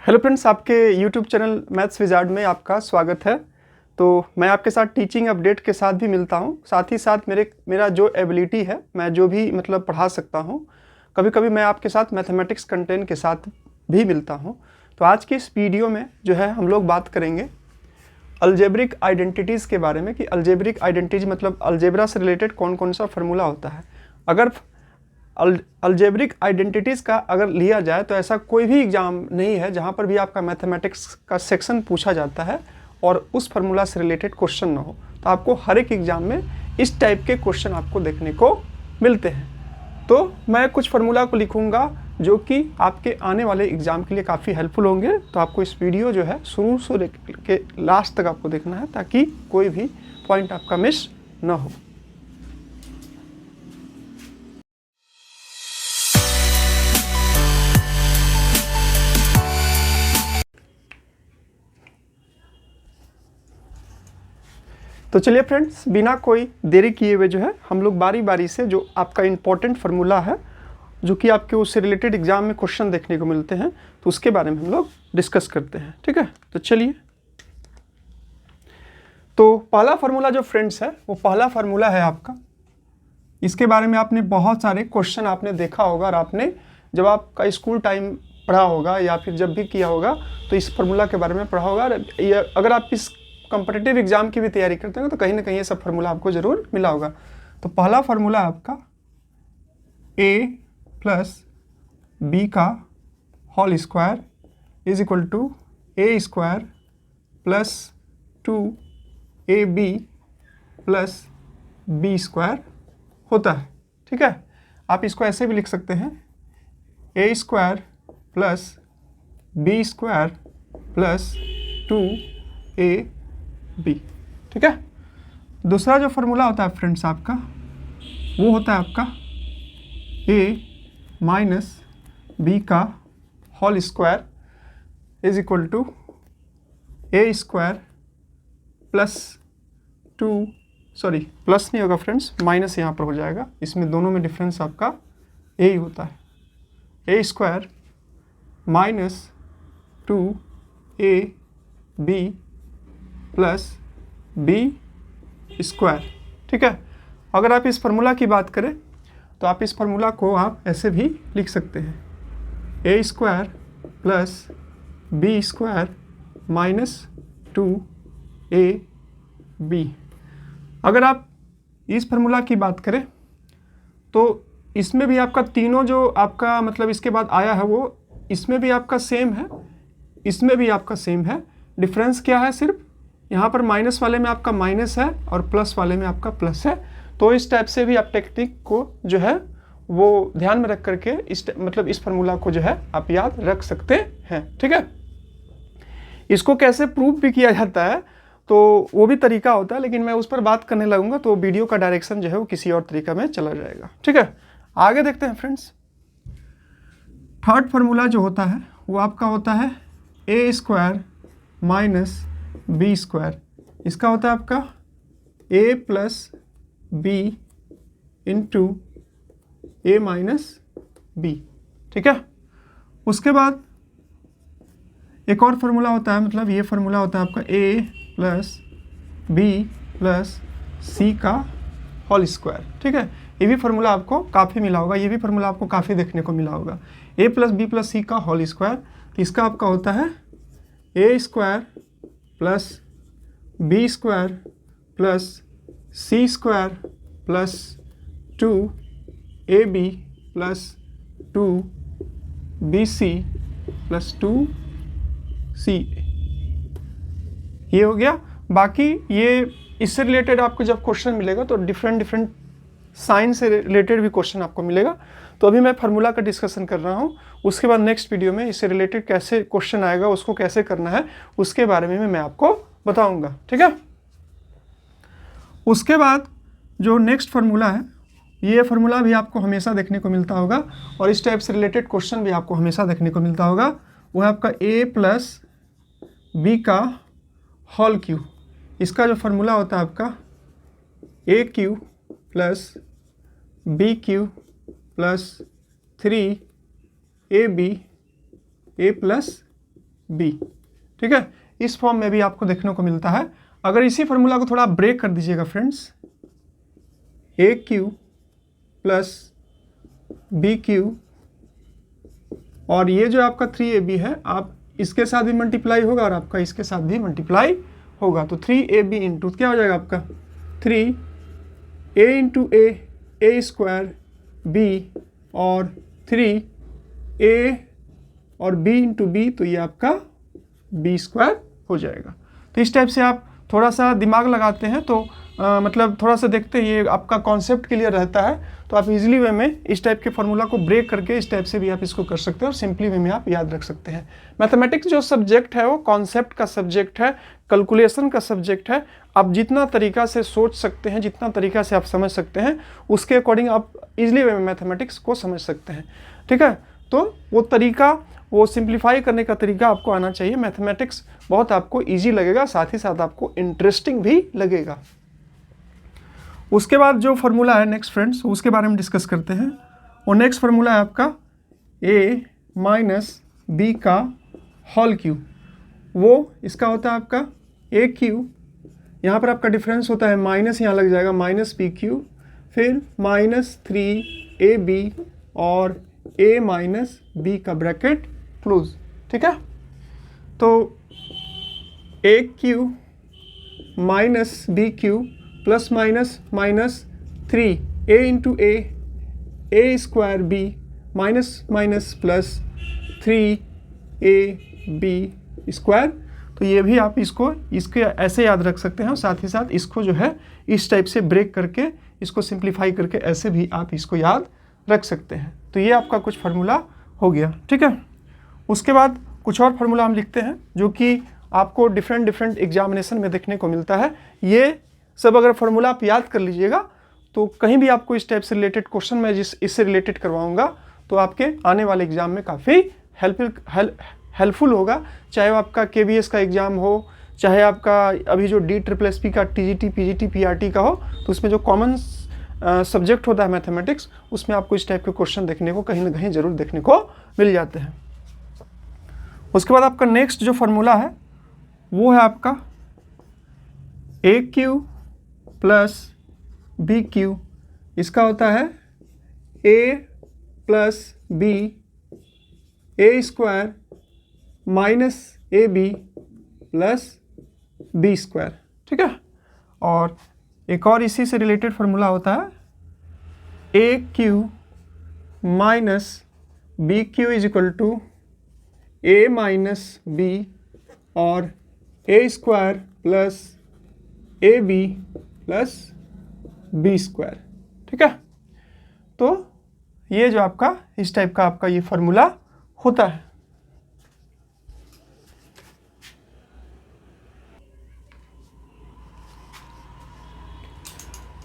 Hello friends, आपके YouTube channel maths wizard में आपका स्वागत है। तो मैं आपके साथ टीचिंग अपडेट के साथ भी मिलता हूं, साथ ही साथ मेरा जो एबिलिटी है, मैं जो भी मतलब पढ़ा सकता हूं, कभी कभी मैं आपके साथ मैथमेटिक्स कंटेंट के साथ भी मिलता हूं। तो आज की इस वीडियो में जो है हम लोग बात करेंगे अलजेब्रिक आइडेंटिटीज़ के बारे में कि अलजेब्रिक आइडेंटिटीज मतलब अलजेब्रा से रिलेटेड कौन कौन सा फार्मूला होता है। अगर अलजेब्रिक आइडेंटिटीज़ का अगर लिया जाए तो ऐसा कोई भी एग्ज़ाम नहीं है जहाँ पर भी आपका मैथमेटिक्स का सेक्शन पूछा जाता है और उस फार्मूला से रिलेटेड क्वेश्चन ना हो। तो आपको हर एक एग्ज़ाम में इस टाइप के क्वेश्चन आपको देखने को मिलते हैं। तो मैं कुछ फार्मूला को लिखूँगा जो कि आपके आने वाले एग्ज़ाम के लिए काफ़ी हेल्पफुल होंगे। तो आपको इस वीडियो जो है शुरू से लेके लास्ट तक आपको देखना है ताकि कोई भी पॉइंट आपका मिस ना हो। तो चलिए फ्रेंड्स, बिना कोई देरी किए हुए जो है हम लोग बारी बारी से जो आपका इम्पोर्टेंट फार्मूला है जो कि आपके उससे रिलेटेड एग्जाम में क्वेश्चन देखने को मिलते हैं तो उसके बारे में हम लोग डिस्कस करते हैं। ठीक है, तो चलिए। तो पहला फार्मूला जो फ्रेंड्स है वो पहला फार्मूला है आपका, इसके बारे में आपने बहुत सारे क्वेश्चन आपने देखा होगा और आपने जब आपका स्कूल टाइम पढ़ा होगा या फिर जब भी किया होगा तो इस फार्मूला के बारे में पढ़ा होगा। अगर आप इस कॉम्पिटिटिव एग्जाम की भी तैयारी करते हैं तो कहीं ना कहीं ये सब फार्मूला आपको ज़रूर मिला होगा। तो पहला फार्मूला आपका a प्लस बी का whole square is equal to a square plus 2ab plus b square होता है। ठीक है, आप इसको ऐसे भी लिख सकते हैं a square plus b square plus 2ab। ठीक है, दूसरा जो फार्मूला होता है फ्रेंड्स आपका वो होता है आपका a माइनस बी का whole square is equal to a square plus plus नहीं होगा फ्रेंड्स, माइनस यहाँ पर हो जाएगा। इसमें दोनों में डिफरेंस आपका ए ही होता है। A square minus 2ab plus b square. ठीक है, अगर आप इस फार्मूला की बात करें तो आप इस फार्मूला को आप ऐसे भी लिख सकते हैं a square plus b square minus 2ab। अगर आप इस फार्मूला की बात करें तो इसमें भी आपका तीनों जो आपका मतलब इसके बाद आया है वो इसमें भी आपका सेम है, इसमें भी आपका सेम है। डिफरेंस क्या है, सिर्फ यहाँ पर माइनस वाले में आपका माइनस है और प्लस वाले में आपका प्लस है। तो इस टाइप से भी आप टेक्निक को जो है वो ध्यान में रख करके इस फार्मूला को जो है आप याद रख सकते हैं। ठीक है, इसको कैसे प्रूव भी किया जाता है तो वो भी तरीका होता है, लेकिन मैं उस पर बात करने लगूंगा तो वीडियो का डायरेक्शन जो है वो किसी और तरीका में चला जाएगा। ठीक है, आगे देखते हैं फ्रेंड्स। थर्ड फार्मूला जो होता है वो आपका होता है a square minus b square. इसका होता है आपका a plus b into a minus b. ठीक है, उसके बाद एक और फार्मूला होता है, मतलब ये फार्मूला होता है आपका a plus b plus c का होल स्क्वायर। ठीक है, ये भी फार्मूला आपको काफ़ी मिला होगा, ये भी फार्मूला आपको काफ़ी देखने को मिला होगा। a plus b plus c का होल स्क्वायर, तो इसका आपका होता है a square plus b square plus c square plus 2ab plus 2bc plus 2ca। ये हो गया। बाकी ये इससे रिलेटेड आपको जब क्वेश्चन मिलेगा तो डिफरेंट साइन से रिलेटेड भी क्वेश्चन आपको मिलेगा। तो अभी मैं फार्मूला का डिस्कशन कर रहा हूँ, उसके बाद नेक्स्ट वीडियो में इससे रिलेटेड कैसे क्वेश्चन आएगा, उसको कैसे करना है, उसके बारे में मैं आपको बताऊंगा। ठीक है, उसके बाद जो नेक्स्ट फार्मूला है ये फार्मूला भी आपको हमेशा देखने को मिलता होगा और इस टाइप से रिलेटेड क्वेश्चन भी आपको हमेशा देखने को मिलता होगा। वो है आपका a प्लस बी का होल क्यू। इसका जो फार्मूला होता है आपका a cube plus b cube plus 3ab a plus b, ठीक है, इस फॉर्म में भी आपको देखने को मिलता है। अगर इसी फार्मूला को थोड़ा ब्रेक कर दीजिएगा फ्रेंड्स, ए क्यू प्लस बी क्यू, और ये जो आपका 3ab है, आप इसके साथ भी मल्टीप्लाई होगा और आपका इसके साथ भी मल्टीप्लाई होगा, तो 3ab इंटू क्या हो जाएगा आपका 3a into a square B, और 3a और b इंटू बी, तो ये आपका b स्क्वायर हो जाएगा। तो इस टाइप से आप थोड़ा सा दिमाग लगाते हैं तो मतलब थोड़ा सा देखते हैं, ये आपका कॉन्सेप्ट क्लियर रहता है, तो आप इजीली वे में इस टाइप के फार्मूला को ब्रेक करके इस टाइप से भी आप इसको कर सकते हैं और सिंपली वे में आप याद रख सकते हैं। मैथमेटिक्स जो सब्जेक्ट है वो कॉन्सेप्ट का सब्जेक्ट है, कैलकुलेशन का सब्जेक्ट है। आप जितना तरीका से सोच सकते हैं, जितना तरीका से आप समझ सकते हैं, उसके अकॉर्डिंग आप इजीली वे में मैथमेटिक्स को समझ सकते हैं, ठीक है। तो वो तरीका, वो सिंप्लीफाई करने का तरीका आपको आना चाहिए। मैथमेटिक्स बहुत आपको ईजी लगेगा, साथ ही साथ आपको इंटरेस्टिंग भी लगेगा। उसके बाद जो फार्मूला है नेक्स्ट फ्रेंड्स, उसके बारे में डिस्कस करते हैं। और नेक्स्ट फार्मूला है आपका a माइनस बी का होल क्यूब। वो इसका होता है आपका ए क्यूब, यहाँ पर आपका डिफरेंस होता है माइनस, यहाँ लग जाएगा माइनस बी क्यूब, फिर माइनस 3ab और a माइनस बी का ब्रैकेट क्लोज, ठीक है। तो a cube minus b cube plus minus minus 3a into a square b minus minus plus 3ab square. तो ये भी आप इसके ऐसे याद रख सकते हैं, और साथ ही साथ इसको जो है इस टाइप से ब्रेक करके, इसको सिंप्लीफाई करके ऐसे भी आप इसको याद रख सकते हैं। तो ये आपका कुछ फार्मूला हो गया, ठीक है। उसके बाद कुछ और फार्मूला हम लिखते हैं जो कि आपको डिफरेंट एग्जामिनेशन में देखने को मिलता है। ये सब अगर फार्मूला आप याद कर लीजिएगा तो कहीं भी आपको इस टाइप से रिलेटेड क्वेश्चन मैं इससे रिलेटेड करवाऊंगा तो आपके आने वाले एग्जाम में काफ़ी हेल्पफुल होगा। चाहे वो आपका KVS का एग्ज़ाम हो, चाहे आपका अभी जो DSSP का TGT PGT PRT का हो, तो उसमें जो कॉमन सब्जेक्ट होता है मैथमेटिक्स, उसमें आपको इस टाइप के क्वेश्चन देखने को कहीं ना कहीं ज़रूर देखने को मिल जाते हैं। उसके बाद आपका नेक्स्ट जो फार्मूला है वो है आपका a cube plus b cube. इसका होता है a plus b a square minus ab plus b square, ठीक है। और एक और इसी से रिलेटेड फार्मूला होता है a cube minus b cube is equal to a minus b और a square plus ab plus b square, ठीक है। तो ये जो आपका इस टाइप का आपका ये फार्मूला होता है।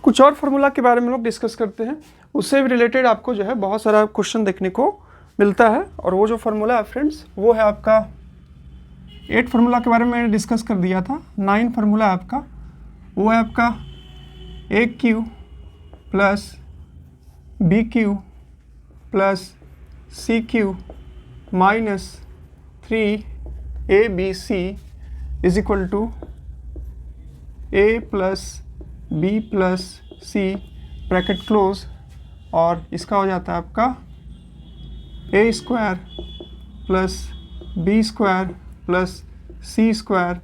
कुछ और फार्मूला के बारे में लोग डिस्कस करते हैं, उससे भी रिलेटेड आपको जो है बहुत सारा क्वेश्चन देखने को मिलता है। और वो जो फार्मूला है फ्रेंड्स वो है आपका 8 फार्मूला के बारे में मैंने डिस्कस कर दिया था। 9 फार्मूला है आपका, वो है आपका a cube plus b cube plus c cube minus 3abc is equal to a plus b plus c bracket close, और इसका हो जाता है आपका a square plus b square plus c square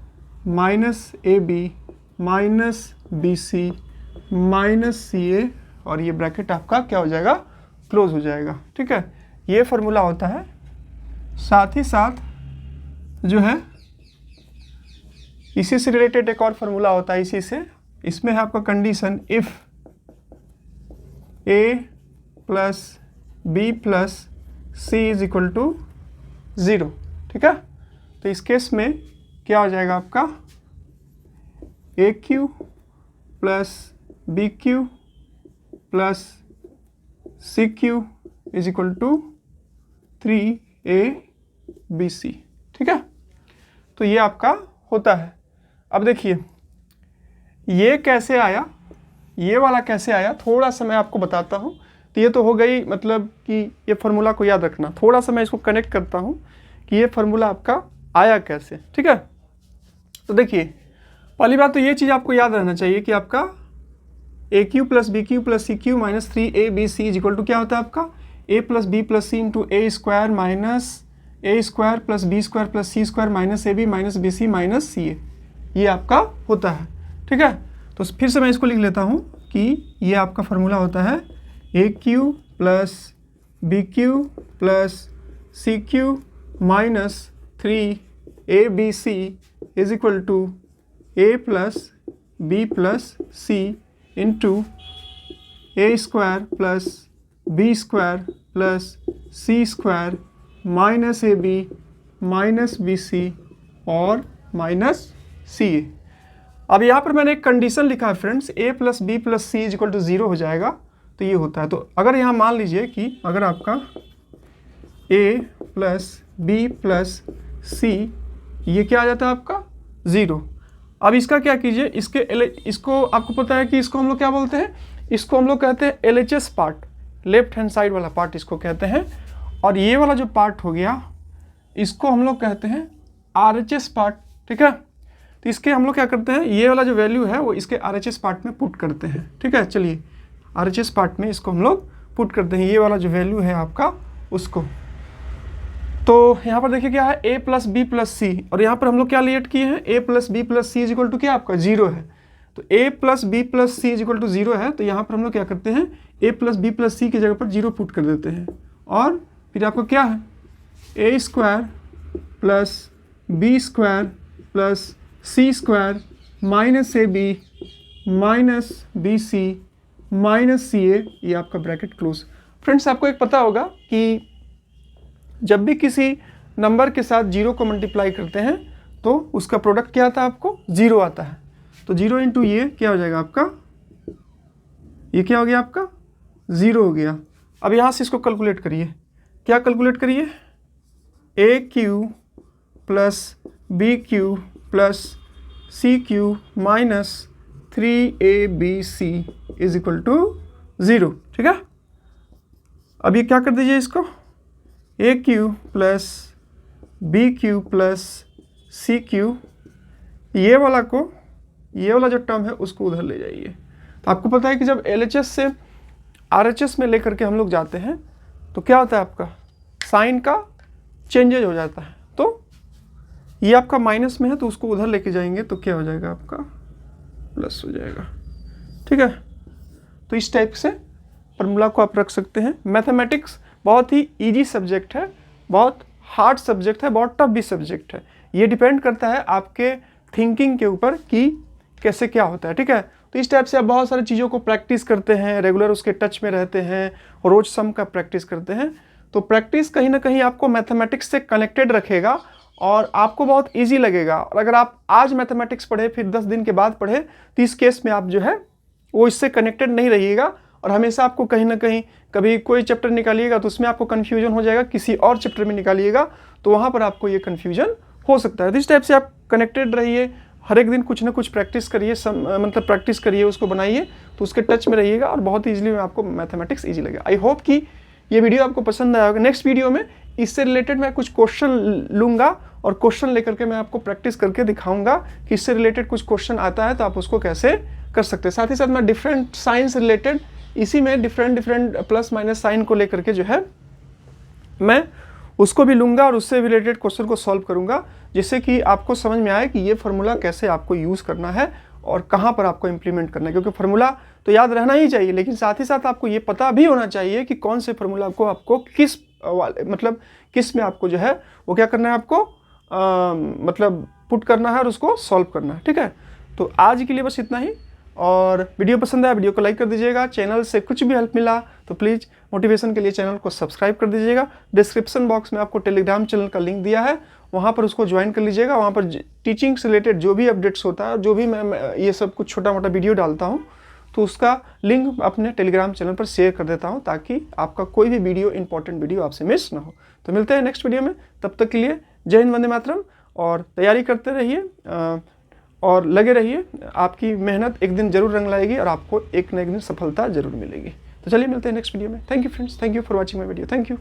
minus ab minus bc minus ca, और ये bracket आपका क्या हो जाएगा, क्लोज हो जाएगा, ठीक है। ये फार्मूला होता है। साथ ही साथ जो है इसी से रिलेटेड एक और फार्मूला होता है इसी से, इसमें है आपका condition if a plus b plus c is equal to 0, ठीक है। तो इस केस में क्या हो जाएगा आपका a cube plus b cube plus c cube is equal to 3abc, ठीक है। तो ये आपका होता है। अब देखिए ये कैसे आया, ये वाला कैसे आया, थोड़ा सा मैं आपको बताता हूँ। तो ये तो हो गई मतलब कि ये फार्मूला को याद रखना। थोड़ा सा मैं इसको कनेक्ट करता हूँ कि ये फार्मूला आपका आया कैसे, ठीक है। तो देखिए पहली बात तो ये चीज़ आपको याद रहना चाहिए कि आपका a cube plus b cube plus c cube minus 3ab c equal to क्या होता है आपका a plus b plus c into a square minus a square plus b square plus c square minus a b minus b c minus c a, ये आपका होता है, ठीक है। तो फिर से मैं इसको लिख लेता हूँ कि ये आपका फार्मूला होता है a cube plus b cube plus c cube minus 3abc is equal to a plus b plus c into a square plus b square plus c square minus a b minus b c और minus c ए। अब यहाँ पर मैंने एक condition लिखा है friends, a plus b plus c is equal to 0 हो जाएगा, तो ये होता है। तो अगर यहाँ मान लीजिए कि अगर आपका a प्लस बी प्लस सी ये क्या आ जाता है आपका 0। अब इसका क्या कीजिए, इसको आपको पता है कि इसको हम लोग क्या बोलते हैं, इसको हम लोग कहते हैं LHS part, left hand side वाला पार्ट इसको कहते हैं। और ये वाला जो पार्ट हो गया इसको हम लोग कहते हैं RHS पार्ट, ठीक है। तो इसके हम लोग क्या करते हैं, ये वाला जो वैल्यू है वो इसके RHS पार्ट में पुट करते हैं, ठीक है। चलिए RHS पार्ट में इसको हम लोग पुट करते हैं, ये वाला जो वैल्यू है आपका उसको। तो यहाँ पर देखिए क्या है a प्लस बी प्लस सी, और यहाँ पर हम लोग क्या लिएट किए हैं a plus b plus c is equal to क्या आपका 0 है। तो a plus b plus c is equal to 0 है, तो यहाँ पर हम लोग क्या करते हैं a प्लस बी प्लस सी की जगह पर 0 पुट कर देते हैं। और फिर आपको क्या है a square plus b square plus c square minus a b minus b c minus c a, ये आपका ब्रैकेट क्लोज। फ्रेंड्स आपको एक पता होगा कि जब भी किसी नंबर के साथ 0 को मल्टीप्लाई करते हैं तो उसका प्रोडक्ट क्या आता है आपको 0 आता है। तो 0 इंटू ये क्या हो जाएगा आपका, ये क्या हो गया आपका 0 हो गया। अब यहाँ से इसको कैलकुलेट करिए, क्या कैलकुलेट करिए a cube plus b cube plus c cube minus 3abc is equal to 0, ठीक है। अब ये क्या कर दीजिए इसको a cube plus b cube plus c cube, ये वाला जो टर्म है उसको उधर ले जाइए। तो आपको पता है कि जब LHS से RHS में लेकर के हम लोग जाते हैं तो क्या होता है आपका साइन का चेंजेज हो जाता है। तो ये आपका माइनस में है तो उसको उधर लेके जाएंगे तो क्या हो जाएगा आपका प्लस हो जाएगा, ठीक है। तो इस टाइप से फार्मूला को आप रख सकते हैं। मैथमेटिक्स बहुत ही इजी सब्जेक्ट है, बहुत हार्ड सब्जेक्ट है, बहुत टफ भी सब्जेक्ट है। ये डिपेंड करता है आपके थिंकिंग के ऊपर कि कैसे क्या होता है, ठीक है। तो इस टाइप से आप बहुत सारी चीज़ों को प्रैक्टिस करते हैं, रेगुलर उसके टच में रहते हैं, रोज सम का प्रैक्टिस करते हैं। तो प्रैक्टिस कहीं ना कहीं आपको मैथमेटिक्स से कनेक्टेड रखेगा और आपको बहुत ईजी लगेगा। और अगर आप आज मैथमेटिक्स पढ़े फिर 10 दिन के बाद पढ़े तो इस केस में आप जो है वो इससे कनेक्टेड नहीं रहिएगा और हमेशा आपको कहीं ना कहीं कभी कोई चैप्टर निकालिएगा तो उसमें आपको कन्फ्यूजन हो जाएगा, किसी और चैप्टर में निकालिएगा तो वहाँ पर आपको ये कन्फ्यूजन हो सकता है। तो इस टाइप से आप कनेक्टेड रहिए, हर एक दिन कुछ ना कुछ प्रैक्टिस करिए, मतलब प्रैक्टिस करिए, उसको बनाइए तो उसके टच में रहिएगा और बहुत ईजिली में आपको मैथमेटिक्स ईजी लगेगा। आई होप कि ये वीडियो आपको पसंद आया होगा। नेक्स्ट वीडियो में इससे रिलेटेड मैं कुछ क्वेश्चन लूँगा और क्वेश्चन लेकर के मैं आपको प्रैक्टिस करके दिखाऊंगा कि इससे रिलेटेड कुछ क्वेश्चन आता है तो आप उसको कैसे कर सकते हैं। साथ ही साथ मैं डिफरेंट साइंस रिलेटेड इसी में डिफरेंट प्लस माइनस साइन को लेकर के जो है मैं उसको भी लूँगा और उससे रिलेटेड क्वेश्चन को सॉल्व करूँगा, जिससे कि आपको समझ में आए कि ये फार्मूला कैसे आपको यूज़ करना है और कहाँ पर आपको इम्प्लीमेंट करना है। क्योंकि फार्मूला तो याद रहना ही चाहिए, लेकिन साथ ही साथ आपको ये पता भी होना चाहिए कि कौन से फार्मूला को आपको किस मतलब किस में आपको जो है वो क्या करना है, आपको मतलब पुट करना है और उसको सॉल्व करना है, ठीक है। तो आज के लिए बस इतना ही, और वीडियो पसंद आया वीडियो को लाइक कर दीजिएगा। चैनल से कुछ भी हेल्प मिला तो प्लीज़ मोटिवेशन के लिए चैनल को सब्सक्राइब कर दीजिएगा। डिस्क्रिप्शन बॉक्स में आपको टेलीग्राम चैनल का लिंक दिया है, वहाँ पर उसको ज्वाइन कर लीजिएगा। वहाँ पर टीचिंग से रिलेटेड जो भी अपडेट्स होता है, जो भी मैं ये सब कुछ छोटा मोटा वीडियो डालता हूँ तो उसका लिंक अपने टेलीग्राम चैनल पर शेयर कर देता हूँ ताकि आपका कोई भी वीडियो इंपॉर्टेंट वीडियो आपसे मिस ना हो। तो मिलते हैं नेक्स्ट वीडियो में, तब तक के लिए जय हिंद, वंदे मातरम। और तैयारी करते रहिए और लगे रहिए, आपकी मेहनत एक दिन जरूर रंग लाएगी और आपको एक न एक दिन सफलता जरूर मिलेगी। तो चलिए मिलते हैं नेक्स्ट वीडियो में। Thank you friends, thank you for watching my video, thank you.